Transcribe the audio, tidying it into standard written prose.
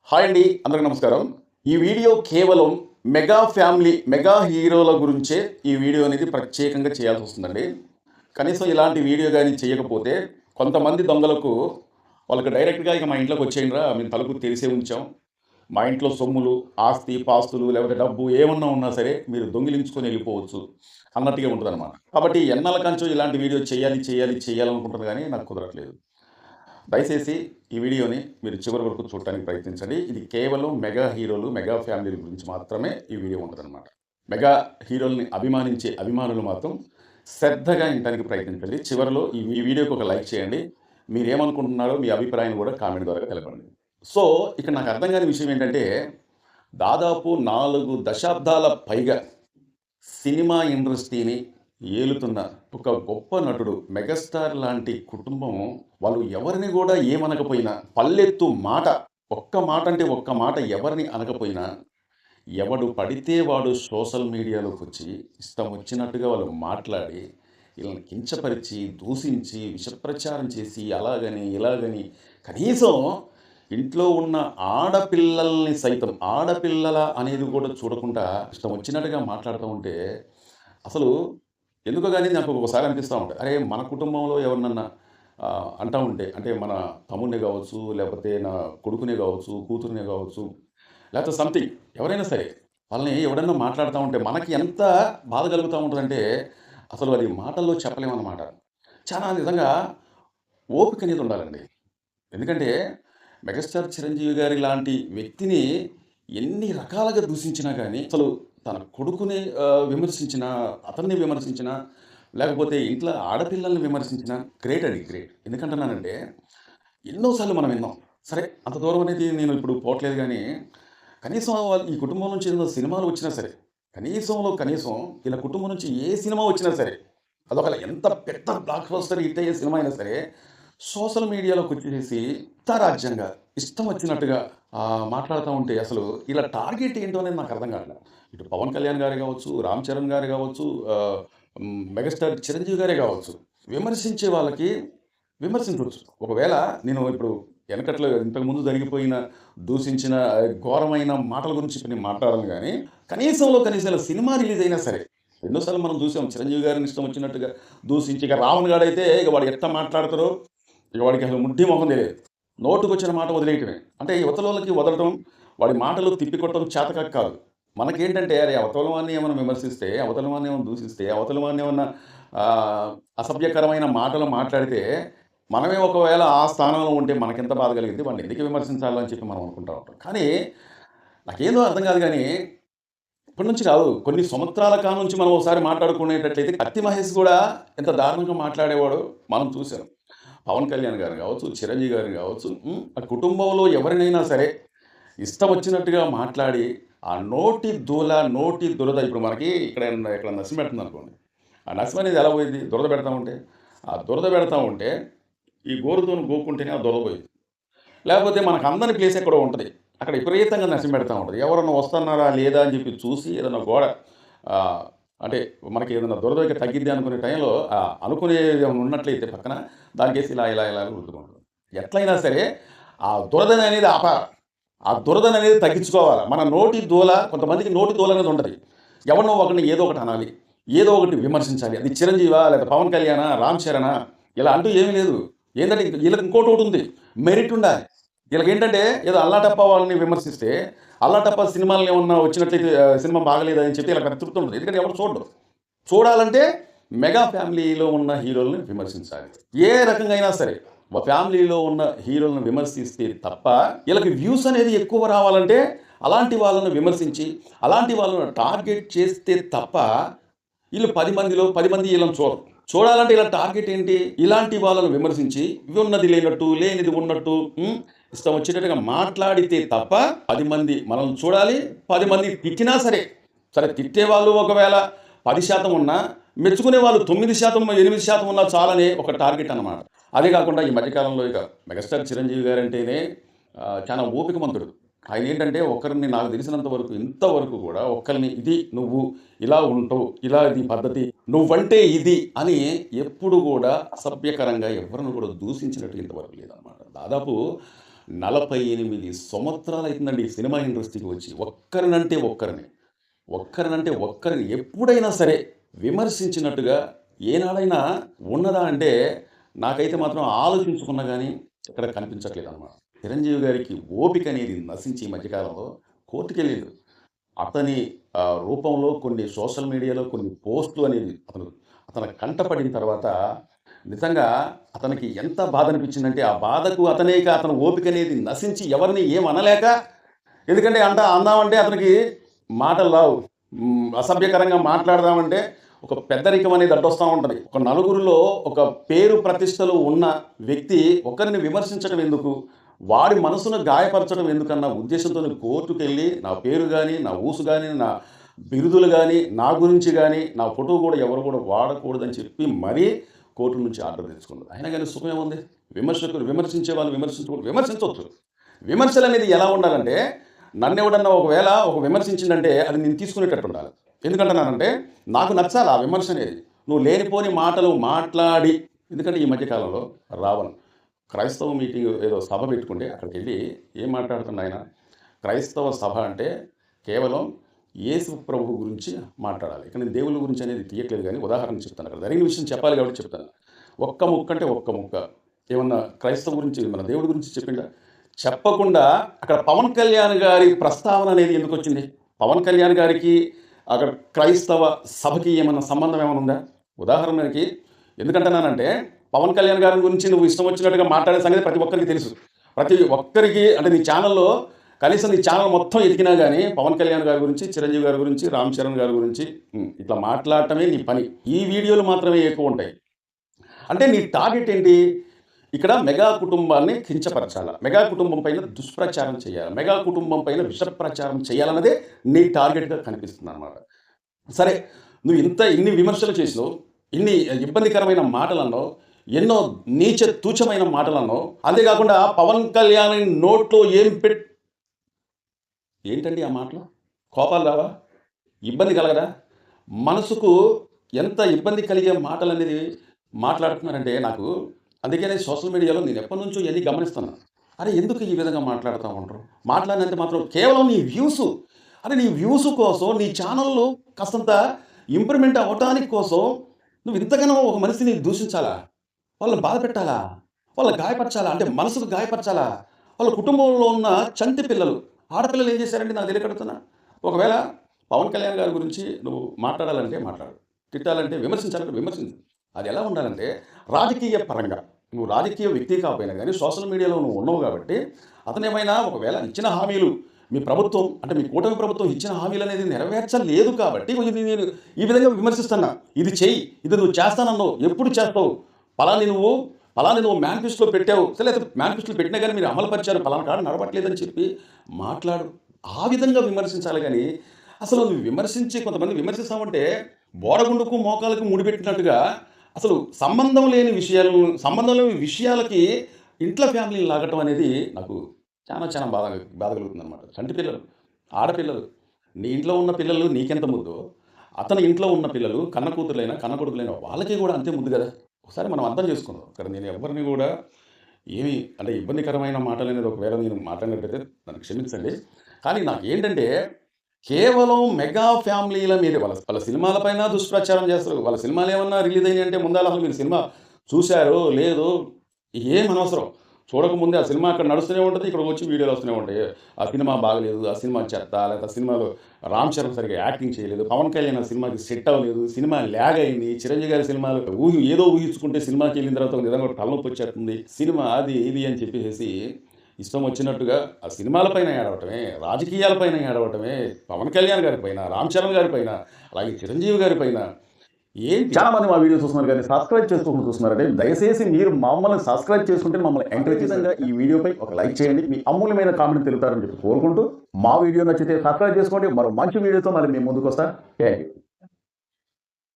Hi అండి, అందరికీ నమస్కారం. ఈ వీడియో కేవలం మెగా ఫ్యామిలీ, మెగా హీరోల గురించే ఈ వీడియో అనేది ప్రత్యేకంగా చేయాల్సి వస్తుందండి. కనీసం ఇలాంటి వీడియో గాని చేయకపోతే కొంతమంది దొంగలకు వాళ్ళకి డైరెక్ట్‌గా ఇక మా ఇంట్లోకి వచ్చేయండిరా, మేము తలుపు తెరిసే ఉంచాం. మా ఇంట్లో సొమ్ములు, ఆస్తి, పాస్తులు లేకపోతే డబ్బు ఏమన్నా ఉన్నా సరే మీరు దొంగిలించుకొని వెళ్ళిపోవచ్చు అన్నట్టుగా ఉంటదనమాట. కాబట్టి ఎన్నాళ్ళ కంచో ఇలాంటి వీడియో చేయాలనుకుంటున్నాను గానీ నాకు కుదరట్లేదు. దయచేసి ఈ వీడియోని మీరు చివరి వరకు చూడటానికి ప్రయత్నించండి. ఇది కేవలం మెగా హీరోలు, మెగా ఫ్యామిలీల గురించి మాత్రమే ఈ వీడియో ఉంటదనమాట. మెగా హీరోల్ని అభిమానించే అభిమానులు మాత్రం శ్రద్ధగా వినటానికి ప్రయత్నించండి. చివరిలో ఈ వీడియోకి ఒక లైక్ చేయండి. మీరేమనుకుంటున్నారో మీ అభిప్రాయాన్ని కూడా కామెంట్ ద్వారా తెలపండి. సో, ఇక్కడ నాకు అర్థం కాని విషయం ఏంటంటే, దాదాపు 4 దశాబ్దాల పైగా సినిమా ఇండస్ట్రీని ఏలుతున్న ఒక గొప్ప నటుడు మెగాస్టార్ లాంటి కుటుంబం వాళ్ళు ఎవరిని కూడా ఏమనకపోయినా పల్లెత్తు మాట, ఒక్క మాట అంటే ఒక్క మాట ఎవరిని అనకపోయినా ఎవడు పడితే వాడు సోషల్ మీడియాలోకి వచ్చి ఇష్టం వచ్చినట్టుగా వాళ్ళు మాట్లాడి వీళ్ళని కించపరిచి దూషించి విషప్రచారం చేసి అలాగని ఇలాగని కనీసం ఇంట్లో ఉన్న ఆడపిల్లల్ని సైతం ఆడపిల్లల అనేది కూడా చూడకుండా ఇష్టం వచ్చినట్టుగా మాట్లాడుతూ ఉంటే అసలు ఎందుకో గానీ నాకు ఒక్కొక్కసారి అనిపిస్తా ఉంటది. అరే! మన కుటుంబంలో ఎవరినన్నా అంటా ఉంటే అంటే మన తమ్ముడినే గావచ్చు, లేకపోతే నా కొడుకునే గావచ్చు, కూతురినే గావచ్చు, లేకపోతే సంథింగ్ ఎవరైనా సరే వాళ్ళని ఎవడన్నా మాట్లాడుతా ఉంటే మనకి ఎంత బాధ కలుగుతా ఉంటదంటే అసలు అది మాటల్లో చెప్పలేమనమాట. చాలా నిజంగా ఓపిక అనేది ఉండాలండి. ఎందుకంటే మెగాస్టార్ చిరంజీవి గారి లాంటి వ్యక్తిని ఎన్ని రకాలుగా దూషించినా గానీ, అసలు తన కొడుకుని విమర్శించినా, అతన్ని విమర్శించినా, లేకపోతే ఇంట్లో ఆడపిల్లల్ని విమర్శించినా గ్రేట్ అండి. గ్రేట్. ఎందుకంటున్నానంటే, ఎన్నో సార్లు మనం విన్నాం. సరే అంత దూరం అనేది నేను ఇప్పుడు పోవట్లేదు గానీ, కనీసం వాళ్ళు ఈ కుటుంబం నుంచి ఏదైనా సినిమాలు వచ్చినా సరే, కనీసంలో కనీసం ఈళ్ళ కుటుంబం నుంచి ఏ సినిమా వచ్చినా సరే, అదొక ఎంత పెద్ద బ్లాక్ బస్టర్ హిట్ అయ్యే సినిమా అయినా సరే, సోషల్ మీడియాలోకొచ్చేసేసి ఇష్టారాజ్యంగా, ఇష్టం వచ్చినట్టుగా మాట్లాడుతా ఉంటే అసలు ఈళ్ళ టార్గెట్ ఏంటో అనేది నాకు అర్థం కావట్లేదు. ఇటు 'పవన్ కళ్యాణ్' గారు గావచ్చు, 'రామ్ చరణ్' గారు గావచ్చు, మెగాస్టార్ 'చిరంజీవి' గారే గావచ్చు. విమర్శించే వాళ్ళకి విమర్శించొచ్చు. ఒకవేళ నేను ఇప్పుడు వెనకట్లో ఇంతకుముందు జరిగిపోయిన, దూషించిన ఘోరమైన మాటల గురించి ఇప్పుడు నేను మాట్లాడను గానీ, కనీసంలో కనీసం ఇలా సినిమా రిలీజ్ అయినా సరే, ఎన్నో సార్లు మనం చూసాం 'చిరంజీవి' గారిని ఇష్టం వచ్చినట్టుగా దూషించి, ఇక 'రావణ్' గాడైతే ఇక వాడు ఎట్లా మాట్లాడతారో ఇక వాడికి అసలు ముడ్డి మొహం తెలియదు. నోటుకొచ్చిన మాట వదిలేయటమే. అంటే యువతలోళ్ళకి వదలటం, వాడి మాటలు తిప్పికొట్టడం చేతకాక కాదు. మనకేంటంటే అరే! అవతల వాడిని ఏమన్నా విమర్శిస్తే, అవతల వాడిని ఏమన్నా దూషిస్తే, అవతల వాడిని ఏమన్నా అసభ్యకరమైన మాటలు మాట్లాడితే, మనమే ఒకవేళ ఆ స్థానంలో ఉంటే మనకెంత బాధ కలిగిద్ది. వాడిని ఎందుకు విమర్శించాలని చెప్పి మనం అనుకుంటా ఉంటాం. కానీ నాకేందో అర్థం కాదు గానీ, ఇప్పటి నుంచి కాదు కొన్ని సంవత్సరాల కాలం నుంచి మనం ఒకసారి మాట్లాడుకునేటట్లయితే 'కత్తి మహేష్' కూడా ఎంత దారుణంగా మాట్లాడేవాడో మనం చూసాం. 'పవన్ కళ్యాణ్' గారు గావచ్చు, 'చిరంజీవి' గారు గావచ్చు, ఆ కుటుంబంలో ఎవరినైనా సరే ఇష్టం వచ్చినట్టుగా మాట్లాడి, ఆ నోటి దూల, నోటి దురద ఇప్పుడు మనకి ఇక్కడ నసిం పెడుతుందనుకోండి. ఆ నసిం అనేది ఎలా పోయిద్ది? దురద పెడతా ఉంటే. ఆ దురద పెడతా ఉంటే, ఈ గోరుతోని గోక్కుంటేనే ఆ దురద పోయిద్ది. లేకపోతే మనకు అందని ప్లేస్ ఎక్కడో ఉంటది. అక్కడ విపరీతంగా నసిం పెడతా ఉంటది. ఎవరన్నా వస్తున్నారా లేదా అని చెప్పి చూసి ఏదన్నా గోడ అంటే మనకి ఏదైనా దురద ఇక తగ్గిద్ది అనుకునే టైంలో అనుకునేది ఏమైనా ఉన్నట్లయితే పక్కన దానికేసి ఇలా రుద్దుకుంటాం. ఎట్లయినా సరే ఆ దురదననేది ఆపాలి. ఆ దురదననేది తగ్గించుకోవాలి. మన నోటి దూల కొంతమందికి నోటి దూల అనేది ఉంటది. ఎవరినో ఒకరిని ఏదో ఒకటి అనాలి. ఏదో ఒకటి విమర్శించాలి. అది చిరంజీవా? లేదా పవన్ కళ్యాణా? రామ్ చరణా? ఇలా అంటూ ఏమీ లేదు. ఏందంటే ఈళ్ళకి ఇంకోటోటుంది. మెరిట్ ఉండాలి. ఈళ్ళకేంటంటే ఏదో అల్లాటప్ప వాళ్ళని విమర్శిస్తే, అల్లాటప్ప సినిమాలను ఏమన్నా వచ్చినట్లయితే సినిమా బాగలేదని చెప్పి ఈళ్ళకి తృప్తి ఉండదు. ఎందుకంటే ఎవరు చూడరు. చూడాలంటే మెగా ఫ్యామిలీలో ఉన్న హీరోలని విమర్శించాలి. ఏ రకంగా అయినా సరే ఫ్యామిలీలో ఉన్న హీరోలను విమర్శిస్తే తప్ప వీళ్ళకి వ్యూస్ అనేది ఎక్కువ రావాలంటే అలాంటి వాళ్ళను విమర్శించి, అలాంటి వాళ్ళను టార్గెట్ చేస్తే తప్ప వీళ్ళు 10 మంది వీళ్ళని చూడరు. చూడాలంటే ఇలా టార్గెట్ ఏంటి? ఇలాంటి వాళ్ళను విమర్శించి ఉన్నది లేనట్టు, లేనిది ఉన్నట్టు ఇష్టం వచ్చినట్టుగా మాట్లాడితే తప్ప 10 మంది మనల్ని చూడాలి. 10 మంది తిట్టినా సరే, తిట్టేవాళ్ళు ఒకవేళ 10% ఉన్నా, మెచ్చుకునే వాళ్ళు 9%, 8% ఉన్నా చాలని ఒక టార్గెట్ అన్నమాట. అదే కాకుండా ఈ మధ్యకాలంలో ఇక మెగాస్టార్ చిరంజీవి గారంటేనే చాలా ఓపికమంతుడు. ఆయనేంటంటే ఒకరిని నాకు తెలిసినంత వరకు ఇంతవరకు కూడా ఒకళ్ళని ఇది నువ్వు ఇలా ఉంటావు, ఇలా ఇది పద్ధతి, నువ్వంటే ఇది అని ఎప్పుడు కూడా అసభ్యకరంగా ఎవరిని కూడా దూషించినట్టు ఇంతవరకు లేదనమాట. దాదాపు 48 సంవత్సరాలు అవుతుందండి ఈ సినిమా ఇండస్ట్రీకి వచ్చి. ఒక్కరిని ఎప్పుడైనా సరే విమర్శించినట్టుగా ఏనాడైనా ఉన్నదా అంటే నాకైతే మాత్రం ఆలోచించుకున్నా గానీ ఎక్కడ కనిపించట్లేదనమాట. చిరంజీవి గారికి ఓపిక అనేది నశించి ఈ మధ్యకాలంలో కోర్టుకెళ్ళిండు. అతని రూపంలో కొన్ని సోషల్ మీడియాలో కొన్ని పోస్టులు అనేది అతని కంటపడిన తర్వాత నిజంగా అతనికి ఎంత బాధ అనిపించిందంటే, ఆ బాధకు అతని ఓపిక అనేది నశించి ఎవరిని ఏమనలేక, ఎందుకంటే అందామంటే అతనికి మాటలు రావు. అసభ్యకరంగా మాట్లాడదామంటే ఒక పెద్దరికం అనేది అడ్డొస్తా ఉంటది. ఒక నలుగురిలో ఒక పేరు ప్రతిష్టలు ఉన్న వ్యక్తి ఒకరిని విమర్శించడం ఎందుకు? వాడి మనసును గాయపరచడం ఎందుకన్న ఉద్దేశంతో కోర్టుకెళ్ళి నా పేరు గానీ, నా ఊసు గానీ, నా బిరుదులు గానీ, నా గురించి గానీ, నా ఫోటో కూడా ఎవరు కూడా వాడకూడదని చెప్పి మరీ కోర్టు నుంచి ఆర్డర్ తెచ్చుకున్నారు. అయినా కానీ సుఖం ఏముంది? విమర్శకులు విమర్శించే వాళ్ళు విమర్శించవచ్చు. విమర్శలు అనేది ఎలా ఉండాలంటే, నన్నెవడన్నా ఒకవేళ ఒక విమర్శించిందంటే అది నేను తీసుకునేటట్టు ఉండాలి. ఎందుకంటున్నానంటే నాకు నచ్చాలి ఆ విమర్శ అనేది. నువ్వు లేనిపోని మాటలు మాట్లాడి, ఎందుకంటే ఈ మధ్యకాలంలో రావణ్ క్రైస్తవ మీటింగ్ ఏదో సభ పెట్టుకుంటే అక్కడికి వెళ్ళి ఏం మాట్లాడుతున్నా ఆయన, క్రైస్తవ సభ అంటే కేవలం యేసు ప్రభు గురించి మాట్లాడాలి. ఇక్కడ నేను దేవుళ్ళ గురించి అనేది తీయట్లేదు కానీ ఉదాహరణ చెప్తాను. అక్కడ జరిగిన విషయం చెప్పాలి కాబట్టి చెప్తాను. ఒక్క ముక్క అంటే ఒక్క ముక్క ఏమన్నా క్రైస్తవ గురించి మన దేవుడి గురించి చెప్పిందా? చెప్పకుండా అక్కడ పవన్ కళ్యాణ్ గారి ప్రస్తావన అనేది ఎందుకు వచ్చింది? పవన్ కళ్యాణ్ గారికి అక్కడ క్రైస్తవ సభకి ఏమన్నా సంబంధం ఏమైనా ఉందా? ఉదాహరణకి ఎందుకంటున్నానంటే పవన్ కళ్యాణ్ గారి గురించి నువ్వు ఇష్టం వచ్చినట్టుగా మాట్లాడే సంగతి ప్రతి ఒక్కరికి తెలుసు. ప్రతి ఒక్కరికి అంటే నీ ఛానల్లో కనీసం నీ ఛానల్ మొత్తం ఎతికినా కానీ పవన్ కళ్యాణ్ గారి గురించి, చిరంజీవి గారి గురించి, రామ్ చరణ్ గారి గురించి ఇట్లా మాట్లాడటమే నీ పని. ఈ వీడియోలు మాత్రమే ఎక్కువ ఉంటాయి. అంటే నీ టార్గెట్ ఏంటి? ఇక్కడ మెగా కుటుంబాన్ని కించపరచాలి, మెగా కుటుంబం పైన దుష్ప్రచారం చేయాలి, మెగా కుటుంబం పైన విష ప్రచారం చేయాలన్నదే నీ టార్గెట్గా కనిపిస్తుంది అన్నమాట. సరే, నువ్వు ఇన్ని విమర్శలు చేసినావు, ఇన్ని ఇబ్బందికరమైన మాటలు అన్నావు, ఎన్నో నీచ తూచమైన మాటలు అన్నావు. అంతేకాకుండా పవన్ కళ్యాణ్ నోట్లో ఏంటండి ఆ మాటలు? కోపాలు రావా? ఇబ్బంది కలగదా? మనసుకు ఎంత ఇబ్బంది కలిగే మాటలు అనేది మాట్లాడుతున్నారంటే నాకు అందుకనే సోషల్ మీడియాలో నేను ఎప్పటి నుంచో ఇవన్నీ గమనిస్తున్నాను. అరే ఎందుకు ఈ విధంగా మాట్లాడుతూ ఉంటారు? మాట్లాడినంత మాత్రం కేవలం నీ వ్యూస్, అరే నీ వ్యూస్ కోసం నీ ఛానల్లో కాస్తంత ఇంప్రూవ్మెంట్ అవ్వటానికి కోసం నువ్వు ఇంతగానో ఒక మనిషిని దూషించాలా? వాళ్ళని బాధ పెట్టాలా? వాళ్ళని గాయపరచాలా? అంటే మనసుకు గాయపరచాలా? వాళ్ళ కుటుంబంలో ఉన్న చంటి పిల్లలు, ఆడపిల్లలు ఏం చేశారంటే నాకు తెలియకడుతున్నా. ఒకవేళ పవన్ కళ్యాణ్ గారి గురించి నువ్వు మాట్లాడాలంటే మాట్లాడు, తిట్టాలంటే విమర్శించాలంటే విమర్శించు. అది ఎలా ఉండాలంటే రాజకీయ పరంగా, నువ్వు రాజకీయ వ్యక్తి కాకపోయినా కానీ సోషల్ మీడియాలో నువ్వు ఉన్నావు కాబట్టి అతనేమైనా ఒకవేళ ఇచ్చిన హామీలు మీ ప్రభుత్వం అంటే మీ కూటమి ప్రభుత్వం ఇచ్చిన హామీలు అనేది నెరవేర్చలేదు కాబట్టి నేను ఈ విధంగా విమర్శిస్తున్నా. ఇది చెయ్యి, ఇది నువ్వు చేస్తానన్నావు, ఎప్పుడు చేస్తావు? పలాని నువ్వు మేనిఫెస్టోలో పెట్టావు, లేకపోతే మేనిఫెస్టోలో పెట్టినా కానీ మీరు అమలుపరిచారు, పలానా కాడ నడవట్లేదని చెప్పి మాట్లాడు. ఆ విధంగా విమర్శించాలి కానీ అసలు నువ్వు కొంతమంది విమర్శిస్తామంటే బోడగుండుకు మోకాలకు ముడిపెట్టినట్టుగా అసలు సంబంధం లేని విషయాలకి ఇంట్లో ఫ్యామిలీని లాగటం అనేది నాకు చాలా బాధ కలుగుతుంది అనమాట. చంటి పిల్లలు, ఆడపిల్లలు, నీ ఇంట్లో ఉన్న పిల్లలు నీకెంత ముద్దో అతని ఇంట్లో ఉన్న పిల్లలు కన్న కూతురులైనా కన్న కొడుకులైనా వాళ్ళకి కూడా అంతే ముద్దు కదా. ఒకసారి మనం అర్థం చేసుకుందాం. ఇక్కడ నేను ఎవరిని కూడా ఏమి అంటే ఇబ్బందికరమైన మాటలు అనేది ఒకవేళ నేను మాట్లాడినట్టయితే నన్ను క్షమించండి. కానీ నాకు ఏంటంటే కేవలం మెగా ఫ్యామిలీల మీద వాళ్ళ సినిమాలపైన దుష్ప్రచారం చేస్తారు. వాళ్ళ సినిమాలు ఏమన్నా రిలీజ్ అయినాయి అంటే ముందాల అసలు మీరు సినిమా చూశారో లేదో ఏం అనవసరం. చూడకముందే ఆ సినిమా అక్కడ నడుస్తూనే ఉంటుంది, ఇక్కడ వచ్చి వీడియోలు వస్తూనే ఉంటాయి. ఆ సినిమా బాగలేదు, ఆ సినిమా చెత్త, లేకపోతే ఆ సినిమాలో రామ్ చరణ్ సరిగ్గా యాక్టింగ్ చేయలేదు, పవన్ కళ్యాణ్ ఆ సినిమాకి సెట్ అవ్వలేదు, సినిమా ల్యాగ్ అయింది, చిరంజీవి గారి సినిమాలు ఏదో ఊహించుకుంటే సినిమాకి వెళ్ళిన తర్వాత నిజంగా తలనొప్పి వచ్చేస్తుంది, సినిమా అది ఇది అని చెప్పేసి ఇష్టం వచ్చినట్టుగా ఆ సినిమాలపైన ఏడవటమే, రాజకీయాలపైన ఏడవటమే, పవన్ కళ్యాణ్ గారి పైన, రామ్ చరణ్ గారి పైన, అలాగే చిరంజీవి గారి పైన చాలా మంది మా వీడియో చూస్తున్నారు కానీ సబ్స్క్రైబ్ చేసుకోకుండా చూస్తున్నారంటే దయచేసి మీరు మమ్మల్ని సబ్స్క్రైబ్ చేసుకుంటే మమ్మల్ని ఎంకరేజ్ చేయండి. ఈ వీడియోపై ఒక లైక్ చేయండి, మీ అమూల్యమైన కామెంట్ తెలుపుతారని చెప్పి కోరుకుంటూ మా వీడియో నచ్చితే సబ్స్క్రైబ్ చేసుకోండి. మరో మంచి వీడియోతో మళ్ళీ మేము ముందుకు వస్తాం. Thank you.